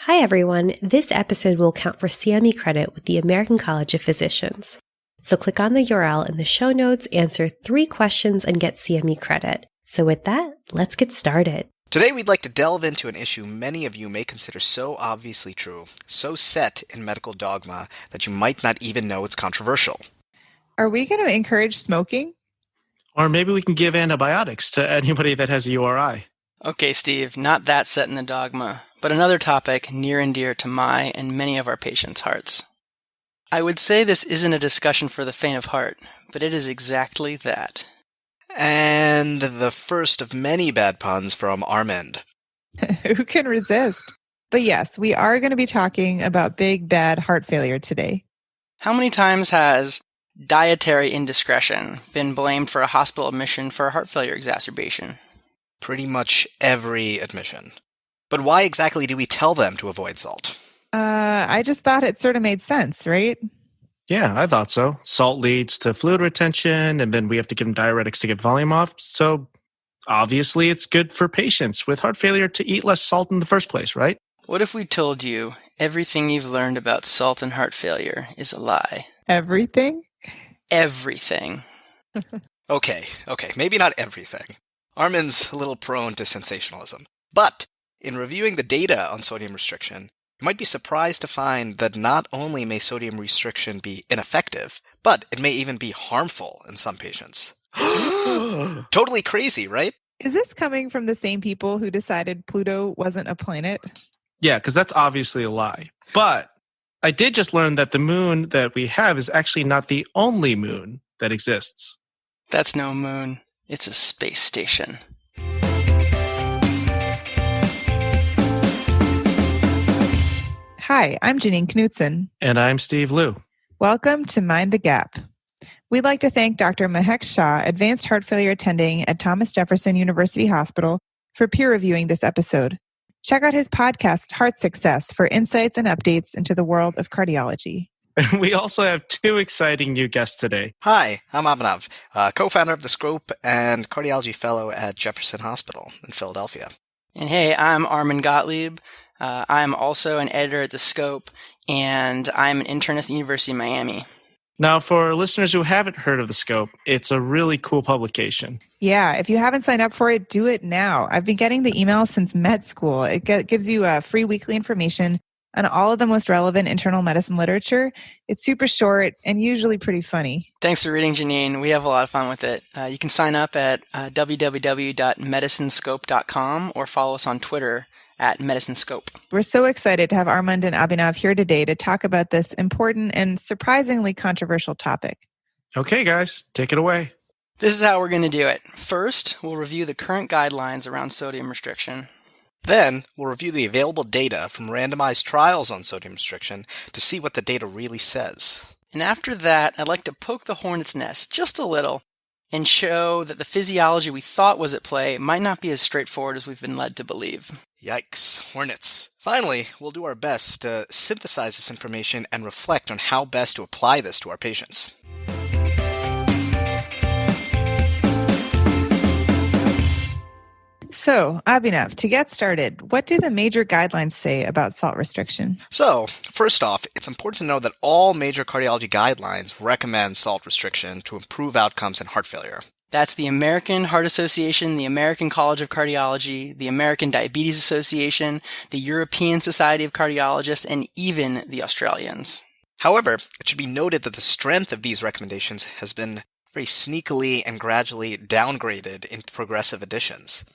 Hi everyone, this episode will count for CME credit with the American College of Physicians. So click on the URL in the show notes, answer 3 questions, and get CME credit. So with that, let's get started. Today we'd like to delve into an issue many of you may consider so obviously true, so set in medical dogma that you might not even know it's controversial. Are we going to encourage smoking? Or maybe we can give antibiotics to anybody that has a URI. Okay, Steve, not that set in the dogma, but another topic near and dear to my and many of our patients' hearts. I would say this isn't a discussion for the faint of heart, but it is exactly that. And the first of many bad puns from Armand. Who can resist? But yes, we are going to be talking about big, bad heart failure today. How many times has dietary indiscretion been blamed for a hospital admission for a heart failure exacerbation? Pretty much every admission. But why exactly do we tell them to avoid salt? I just thought it sort of made sense, right? Yeah, I thought so. Salt leads to fluid retention, and then we have to give them diuretics to get volume off. So obviously it's good for patients with heart failure to eat less salt in the first place, right? What if we told you everything you've learned about salt and heart failure is a lie? Everything? Everything. Okay, maybe not everything. Armin's a little prone to sensationalism. But in reviewing the data on sodium restriction, you might be surprised to find that not only may sodium restriction be ineffective, but it may even be harmful in some patients. Totally crazy, right? Is this coming from the same people who decided Pluto wasn't a planet? Yeah, because that's obviously a lie. But I did just learn that the moon that we have is actually not the only moon that exists. That's no moon. It's a space station. Hi, I'm Janine Knutson. And I'm Steve Liu. Welcome to Mind the Gap. We'd like to thank Dr. Mahek Shah, advanced heart failure attending at Thomas Jefferson University Hospital, for peer reviewing this episode. Check out his podcast, Heart Success, for insights and updates into the world of cardiology. We also have 2 exciting new guests today. Hi, I'm Abhinav, co-founder of The Scope and cardiology fellow at Jefferson Hospital in Philadelphia. And hey, I'm Armin Gottlieb. I'm also an editor at The Scope, and I'm an internist at the University of Miami. Now, for listeners who haven't heard of The Scope, it's a really cool publication. Yeah, if you haven't signed up for it, do it now. I've been getting the emails since med school. It gives you free weekly information on all of the most relevant internal medicine literature. It's super short and usually pretty funny. Thanks for reading, Janine. We have a lot of fun with it. You can sign up at www.medicinescope.com or follow us on Twitter at MedicineScope. We're so excited to have Armand and Abhinav here today to talk about this important and surprisingly controversial topic. Okay, guys, take it away. This is how we're going to do it. First, we'll review the current guidelines around sodium restriction. Then, we'll review the available data from randomized trials on sodium restriction to see what the data really says. And after that, I'd like to poke the hornet's nest just a little and show that the physiology we thought was at play might not be as straightforward as we've been led to believe. Yikes, hornets. Finally, we'll do our best to synthesize this information and reflect on how best to apply this to our patients. So, Abhinav, to get started, what do the major guidelines say about salt restriction? So, first off, it's important to know that all major cardiology guidelines recommend salt restriction to improve outcomes in heart failure. That's the American Heart Association, the American College of Cardiology, the American Diabetes Association, the European Society of Cardiologists, and even the Australians. However, it should be noted that the strength of these recommendations has been very sneakily and gradually downgraded in progressive editions.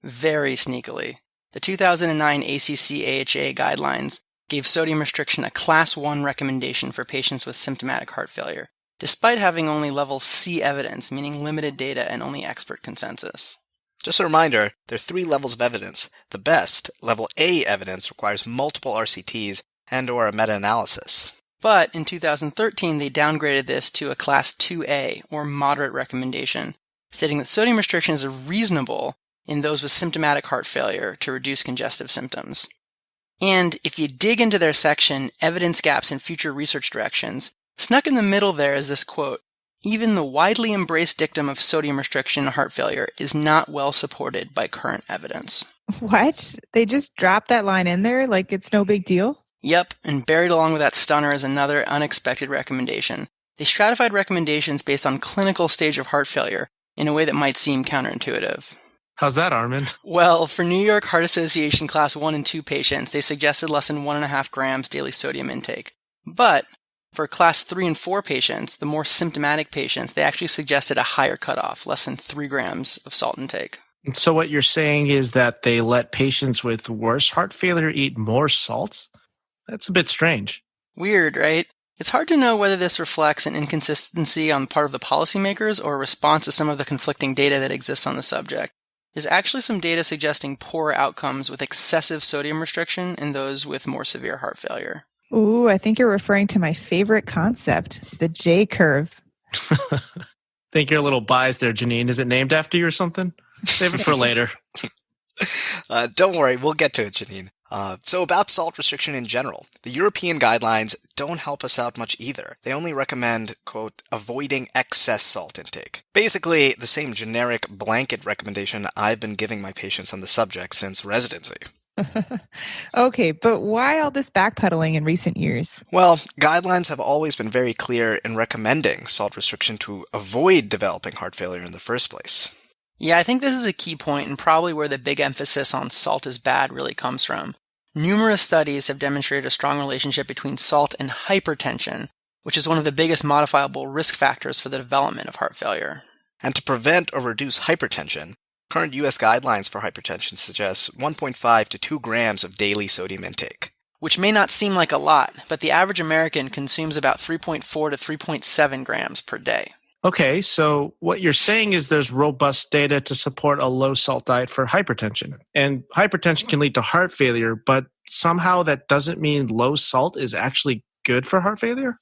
Very sneakily. The 2009 ACC-AHA guidelines gave sodium restriction a Class 1 recommendation for patients with symptomatic heart failure, despite having only level C evidence, meaning limited data and only expert consensus. Just a reminder, there are 3 levels of evidence. The best, level A evidence, requires multiple RCTs and/or a meta-analysis. But in 2013, they downgraded this to a Class 2A, or moderate recommendation, stating that sodium restriction is reasonable in those with symptomatic heart failure to reduce congestive symptoms. And if you dig into their section, Evidence Gaps in Future Research Directions, snuck in the middle there is this quote, "Even the widely embraced dictum of sodium restriction in heart failure is not well supported by current evidence." What? They just dropped that line in there like it's no big deal? Yep, and buried along with that stunner is another unexpected recommendation. They stratified recommendations based on clinical stage of heart failure in a way that might seem counterintuitive. How's that, Armand? Well, for New York Heart Association Class 1 and 2 patients, they suggested less than 1.5 grams daily sodium intake. But for Class 3 and 4 patients, the more symptomatic patients, they actually suggested a higher cutoff, less than 3 grams of salt intake. So what you're saying is that they let patients with worse heart failure eat more salt? That's a bit strange. Weird, right? It's hard to know whether this reflects an inconsistency on the part of the policymakers or a response to some of the conflicting data that exists on the subject. There's actually some data suggesting poor outcomes with excessive sodium restriction in those with more severe heart failure. Ooh, I think you're referring to my favorite concept, the J curve. Think you're a little biased there, Janine. Is it named after you or something? Save it for later. Don't worry, we'll get to it, Janine. So about salt restriction in general, the European guidelines don't help us out much either. They only recommend, quote, avoiding excess salt intake. Basically, the same generic blanket recommendation I've been giving my patients on the subject since residency. Okay, but why all this backpedaling in recent years? Well, guidelines have always been very clear in recommending salt restriction to avoid developing heart failure in the first place. Yeah, I think this is a key point and probably where the big emphasis on salt is bad really comes from. Numerous studies have demonstrated a strong relationship between salt and hypertension, which is one of the biggest modifiable risk factors for the development of heart failure. And to prevent or reduce hypertension, current U.S. guidelines for hypertension suggest 1.5 to 2 grams of daily sodium intake. Which may not seem like a lot, but the average American consumes about 3.4 to 3.7 grams per day. Okay, so what you're saying is there's robust data to support a low salt diet for hypertension. And hypertension can lead to heart failure, but somehow that doesn't mean low salt is actually good for heart failure?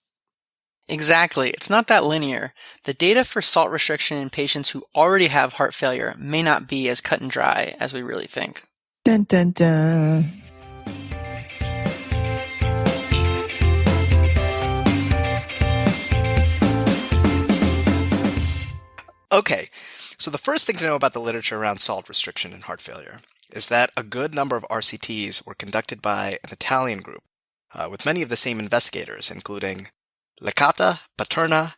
Exactly. It's not that linear. The data for salt restriction in patients who already have heart failure may not be as cut and dry as we really think. Dun, dun, dun. Okay, so the first thing to know about the literature around salt restriction in heart failure is that a good number of RCTs were conducted by an Italian group with many of the same investigators, including Licata, Paterna,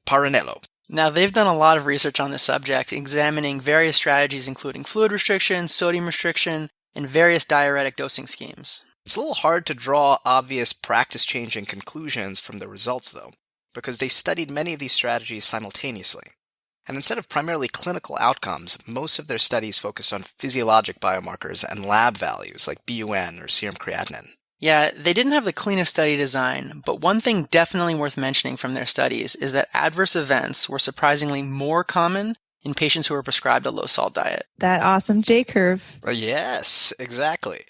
Parinello. Now, they've done a lot of research on this subject, examining various strategies including fluid restriction, sodium restriction, and various diuretic dosing schemes. It's a little hard to draw obvious practice-changing conclusions from the results, though, because they studied many of these strategies simultaneously. And instead of primarily clinical outcomes, most of their studies focused on physiologic biomarkers and lab values like BUN or serum creatinine. Yeah, they didn't have the cleanest study design, but one thing definitely worth mentioning from their studies is that adverse events were surprisingly more common in patients who were prescribed a low-salt diet. That awesome J curve. Yes, exactly.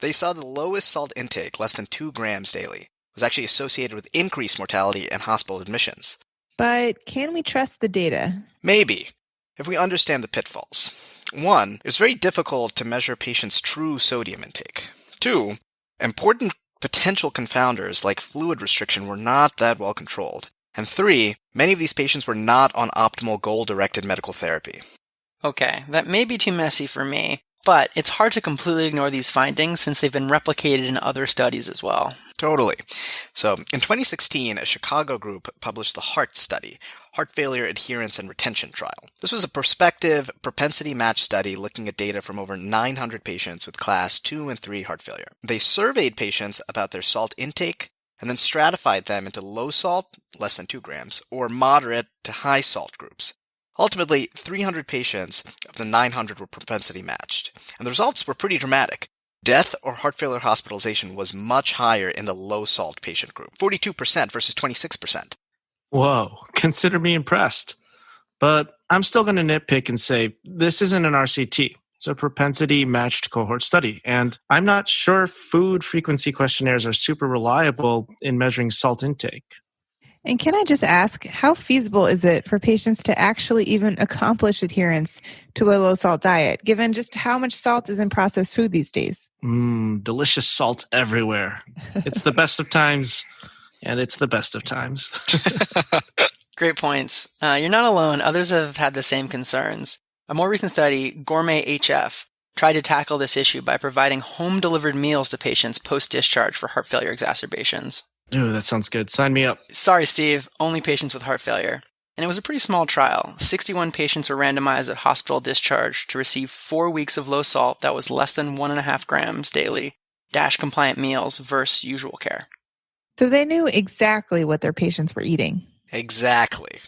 They saw the lowest salt intake, less than 2 grams daily, was actually associated with increased mortality and hospital admissions. But can we trust the data? Maybe, if we understand the pitfalls. 1, it's very difficult to measure patients' true sodium intake. 2, important potential confounders like fluid restriction were not that well controlled. And 3, many of these patients were not on optimal goal-directed medical therapy. Okay, that may be too messy for me, but it's hard to completely ignore these findings since they've been replicated in other studies as well. Totally. So, in 2016, a Chicago group published the HEART study, Heart Failure Adherence and Retention Trial. This was a prospective propensity-matched study looking at data from over 900 patients with class 2 and 3 heart failure. They surveyed patients about their salt intake and then stratified them into low salt, less than 2 grams, or moderate to high salt groups. Ultimately, 300 patients of the 900 were propensity matched, and the results were pretty dramatic. Death or heart failure hospitalization was much higher in the low-salt patient group, 42% versus 26%. Whoa, consider me impressed. But I'm still going to nitpick and say this isn't an RCT. It's a propensity-matched cohort study, and I'm not sure food frequency questionnaires are super reliable in measuring salt intake. And can I just ask, how feasible is it for patients to actually even accomplish adherence to a low-salt diet, given just how much salt is in processed food these days? Delicious salt everywhere. It's the best of times, and it's the best of times. Great points. You're not alone. Others have had the same concerns. A more recent study, Gourmet HF, tried to tackle this issue by providing home-delivered meals to patients post-discharge for heart failure exacerbations. Ooh, that sounds good. Sign me up. Sorry, Steve, only patients with heart failure. And it was a pretty small trial. 61 patients were randomized at hospital discharge to receive 4 weeks of low salt that was less than 1.5 grams daily, DASH-compliant meals versus usual care. So they knew exactly what their patients were eating. Exactly.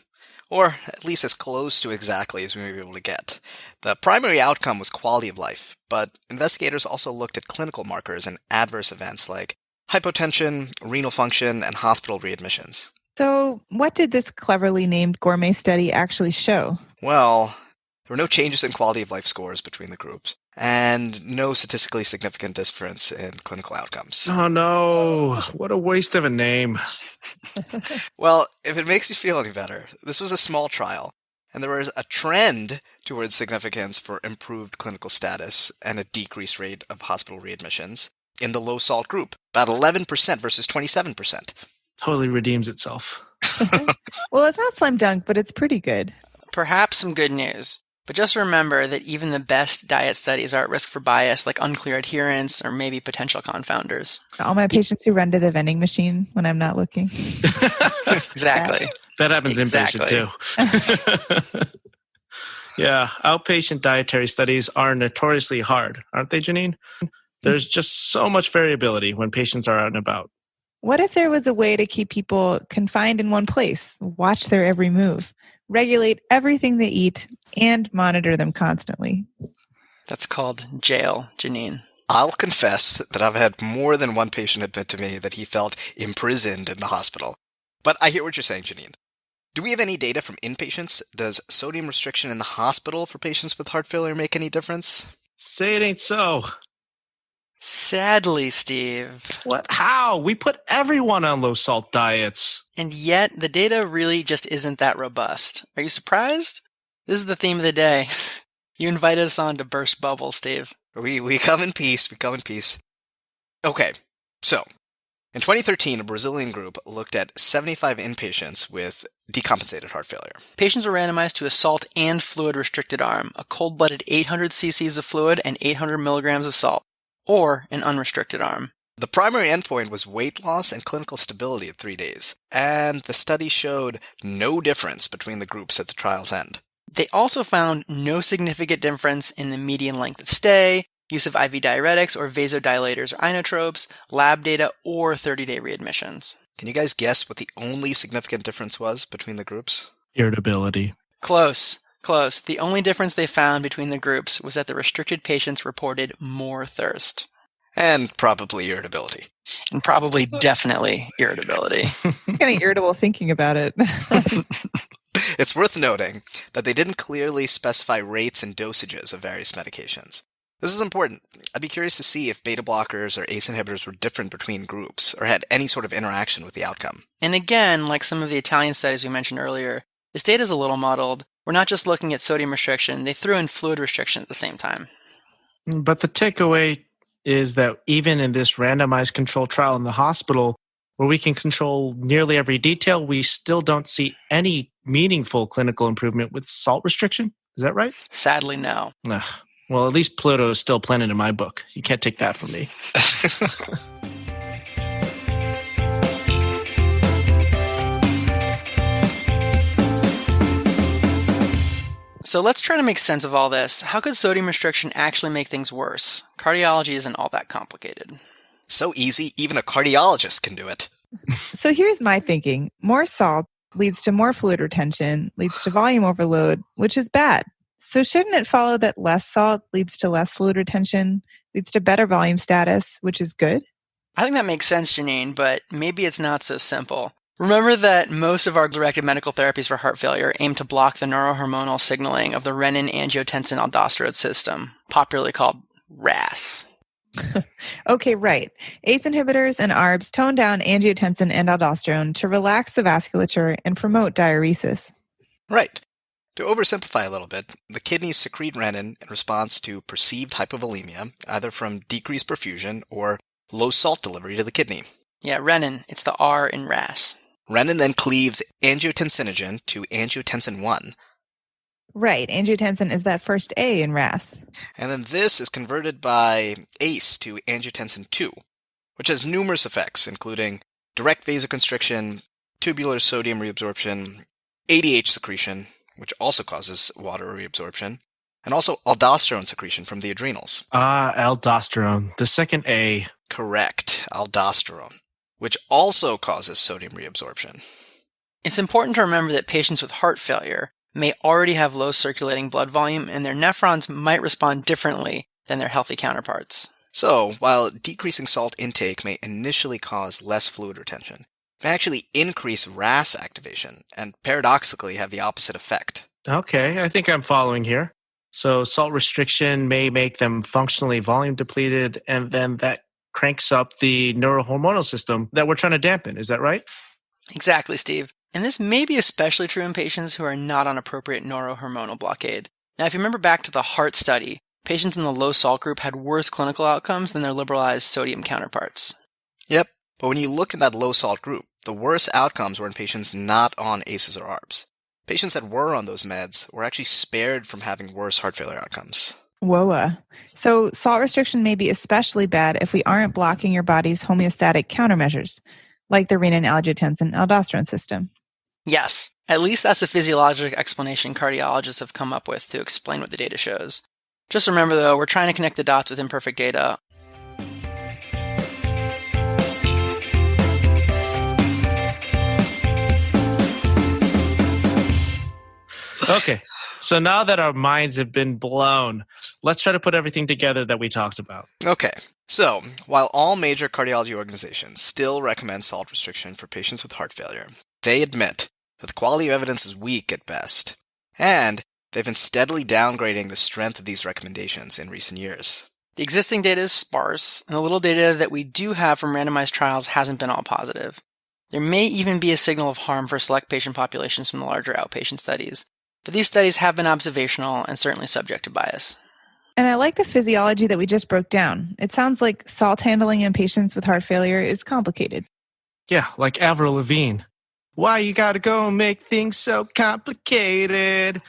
Or at least as close to exactly as we may be able to get. The primary outcome was quality of life, but investigators also looked at clinical markers and adverse events like hypotension, renal function, and hospital readmissions. So what did this cleverly named gourmet study actually show? Well, there were no changes in quality of life scores between the groups, and no statistically significant difference in clinical outcomes. Oh no, what a waste of a name. Well, if it makes you feel any better, this was a small trial, and there was a trend towards significance for improved clinical status and a decreased rate of hospital readmissions in the low-salt group, about 11% versus 27%. Totally redeems itself. Well, it's not slam dunk, but it's pretty good. Perhaps some good news, but just remember that even the best diet studies are at risk for bias, like unclear adherence or maybe potential confounders. All my patients who run to the vending machine when I'm not looking. Exactly. That happens Exactly. inpatient too. Yeah, outpatient dietary studies are notoriously hard, aren't they, Janine? There's just so much variability when patients are out and about. What if there was a way to keep people confined in one place, watch their every move, regulate everything they eat, and monitor them constantly? That's called jail, Janine. I'll confess that I've had more than one patient admit to me that he felt imprisoned in the hospital. But I hear what you're saying, Janine. Do we have any data from inpatients? Does sodium restriction in the hospital for patients with heart failure make any difference? Say it ain't so. Sadly, Steve. What? How? We put everyone on low salt diets. And yet, the data really just isn't that robust. Are you surprised? This is the theme of the day. You invited us on to burst bubbles, Steve. We come in peace. We come in peace. Okay, so in 2013, a Brazilian group looked at 75 inpatients with decompensated heart failure. Patients were randomized to a salt and fluid restricted arm, a cold-blooded 800 cc's of fluid and 800 milligrams of salt, or an unrestricted arm. The primary endpoint was weight loss and clinical stability at 3 days, and the study showed no difference between the groups at the trial's end. They also found no significant difference in the median length of stay, use of IV diuretics or vasodilators or inotropes, lab data, or 30-day readmissions. Can you guys guess what the only significant difference was between the groups? Irritability. Close. The only difference they found between the groups was that the restricted patients reported more thirst. And probably irritability. And probably definitely irritability. I'm getting irritable thinking about it. It's worth noting that they didn't clearly specify rates and dosages of various medications. This is important. I'd be curious to see if beta blockers or ACE inhibitors were different between groups or had any sort of interaction with the outcome. And again, like some of the Italian studies we mentioned earlier, this data is a little muddled. We're not just looking at sodium restriction, they threw in fluid restriction at the same time. But the takeaway is that even in this randomized controlled trial in the hospital, where we can control nearly every detail, we still don't see any meaningful clinical improvement with salt restriction. Is that right? Sadly, no. Well, at least Pluto is still a planet in my book. You can't take that from me. So let's try to make sense of all this. How could sodium restriction actually make things worse? Cardiology isn't all that complicated. So easy, even a cardiologist can do it. So here's my thinking. More salt leads to more fluid retention, leads to volume overload, which is bad. So shouldn't it follow that less salt leads to less fluid retention, leads to better volume status, which is good? I think that makes sense, Janine, but maybe it's not so simple. Remember that most of our directed medical therapies for heart failure aim to block the neurohormonal signaling of the renin-angiotensin-aldosterone system, popularly called RAS. Okay, right. ACE inhibitors and ARBs tone down angiotensin and aldosterone to relax the vasculature and promote diuresis. Right. To oversimplify a little bit, the kidneys secrete renin in response to perceived hypovolemia, either from decreased perfusion or low salt delivery to the kidney. Yeah, renin. It's the R in RAS. Renin then cleaves angiotensinogen to angiotensin 1. Right. Angiotensin is that first A in RAS. And then this is converted by ACE to angiotensin II, which has numerous effects, including direct vasoconstriction, tubular sodium reabsorption, ADH secretion, which also causes water reabsorption, and also aldosterone secretion from the adrenals. Aldosterone, the second A. Correct, aldosterone, which also causes sodium reabsorption. It's important to remember that patients with heart failure may already have low circulating blood volume, and their nephrons might respond differently than their healthy counterparts. So, while decreasing salt intake may initially cause less fluid retention, it may actually increase RAS activation and paradoxically have the opposite effect. Okay, I think I'm following here. So salt restriction may make them functionally volume depleted, and then that cranks up the neurohormonal system that we're trying to dampen. Is that right? Exactly, Steve. And this may be especially true in patients who are not on appropriate neurohormonal blockade. Now, if you remember back to the heart study, patients in the low salt group had worse clinical outcomes than their liberalized sodium counterparts. Yep, but when you look in that low salt group, the worst outcomes were in patients not on ACEs or ARBs. Patients that were on those meds were actually spared from having worse heart failure outcomes. Whoa. So salt restriction may be especially bad if we aren't blocking your body's homeostatic countermeasures, like the renin-angiotensin-aldosterone system. Yes, at least that's a physiologic explanation cardiologists have come up with to explain what the data shows. Just remember, though, we're trying to connect the dots with imperfect data. Okay, so now that our minds have been blown, let's try to put everything together that we talked about. Okay, so while all major cardiology organizations still recommend salt restriction for patients with heart failure, they admit that the quality of evidence is weak at best, and they've been steadily downgrading the strength of these recommendations in recent years. The existing data is sparse, and the little data that we do have from randomized trials hasn't been all positive. There may even be a signal of harm for select patient populations from the larger outpatient studies, but these studies have been observational and certainly subject to bias. And I like the physiology that we just broke down. It sounds like salt handling in patients with heart failure is complicated. Yeah, like Avril Lavigne. Why you gotta go make things so complicated?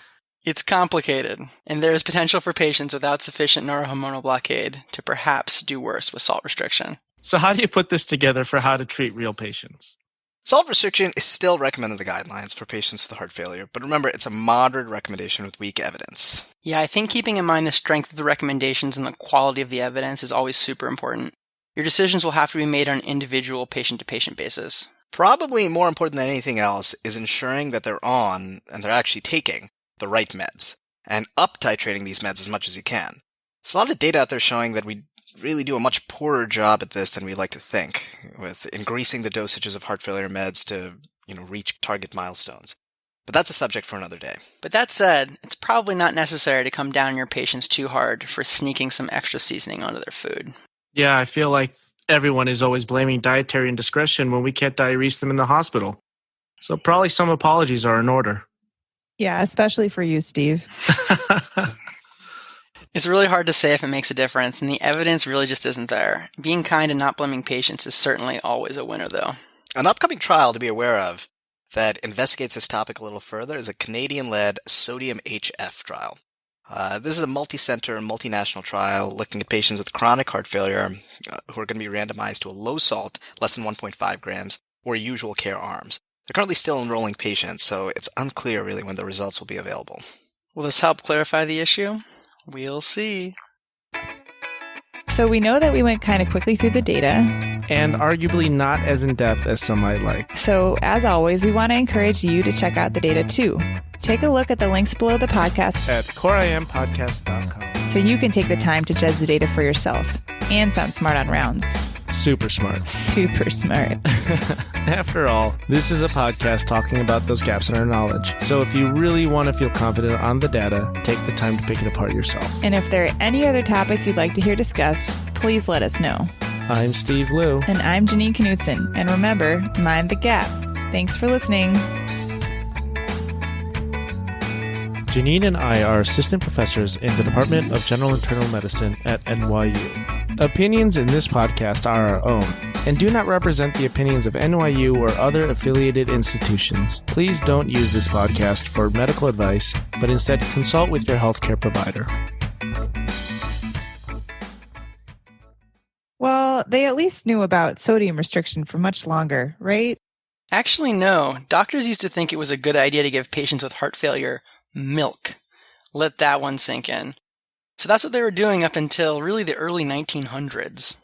It's complicated, and there is potential for patients without sufficient neurohormonal blockade to perhaps do worse with salt restriction. So how do you put this together for how to treat real patients? Salt restriction is still recommended in the guidelines for patients with heart failure, but remember, it's a moderate recommendation with weak evidence. Yeah, I think keeping in mind the strength of the recommendations and the quality of the evidence is always super important. Your decisions will have to be made on an individual patient-to-patient basis. Probably more important than anything else is ensuring that they're on, and they're actually taking, the right meds, and up-titrating these meds as much as you can. There's a lot of data out there showing that we really do a much poorer job at this than we like to think, with increasing the dosages of heart failure meds to, reach target milestones. But that's a subject for another day. But that said, it's probably not necessary to come down on your patients too hard for sneaking some extra seasoning onto their food. Yeah, I feel like everyone is always blaming dietary indiscretion when we can't diurese them in the hospital. So probably some apologies are in order. Yeah, especially for you, Steve. It's really hard to say if it makes a difference, and the evidence really just isn't there. Being kind and not blaming patients is certainly always a winner, though. An upcoming trial to be aware of that investigates this topic a little further is a Canadian-led sodium HF trial. This is a multi-center, multinational trial looking at patients with chronic heart failure who are going to be randomized to a low salt, less than 1.5 grams, or usual care arms. They're currently still enrolling patients, so it's unclear really when the results will be available. Will this help clarify the issue? We'll see. So we know that we went kind of quickly through the data. And arguably not as in-depth as some might like. So as always, we want to encourage you to check out the data too. Take a look at the links below the podcast at coreimpodcast.com. so you can take the time to judge the data for yourself and sound smart on rounds. Super smart. Super smart. After all, this is a podcast talking about those gaps in our knowledge. So if you really want to feel confident on the data, take the time to pick it apart yourself. And if there are any other topics you'd like to hear discussed, please let us know. I'm Steve Liu. And I'm Janine Knutson. And remember, mind the gap. Thanks for listening. Janine and I are assistant professors in the Department of General Internal Medicine at NYU. Opinions in this podcast are our own and do not represent the opinions of NYU or other affiliated institutions. Please don't use this podcast for medical advice, but instead consult with your healthcare provider. Well, they at least knew about sodium restriction for much longer, right? Actually, no. Doctors used to think it was a good idea to give patients with heart failure milk. Let that one sink in. So that's what they were doing up until really the early 1900s.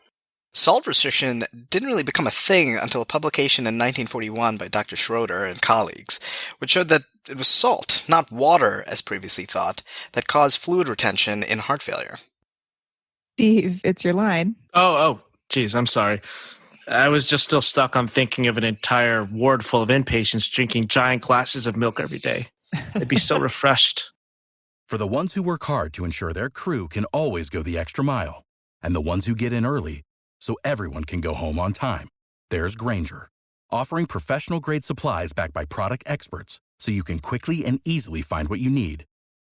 Salt restriction didn't really become a thing until a publication in 1941 by Dr. Schroeder and colleagues, which showed that it was salt, not water, as previously thought, that caused fluid retention in heart failure. Steve, it's your line. Geez, I'm sorry. I was just still stuck on thinking of an entire ward full of inpatients drinking giant glasses of milk every day. They'd be so refreshed. For the ones who work hard to ensure their crew can always go the extra mile, and the ones who get in early so everyone can go home on time, there's Grainger, offering professional-grade supplies backed by product experts so you can quickly and easily find what you need.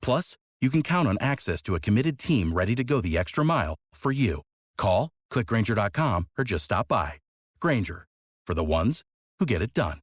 Plus, you can count on access to a committed team ready to go the extra mile for you. Call, click Grainger.com, or just stop by. Grainger, for the ones who get it done.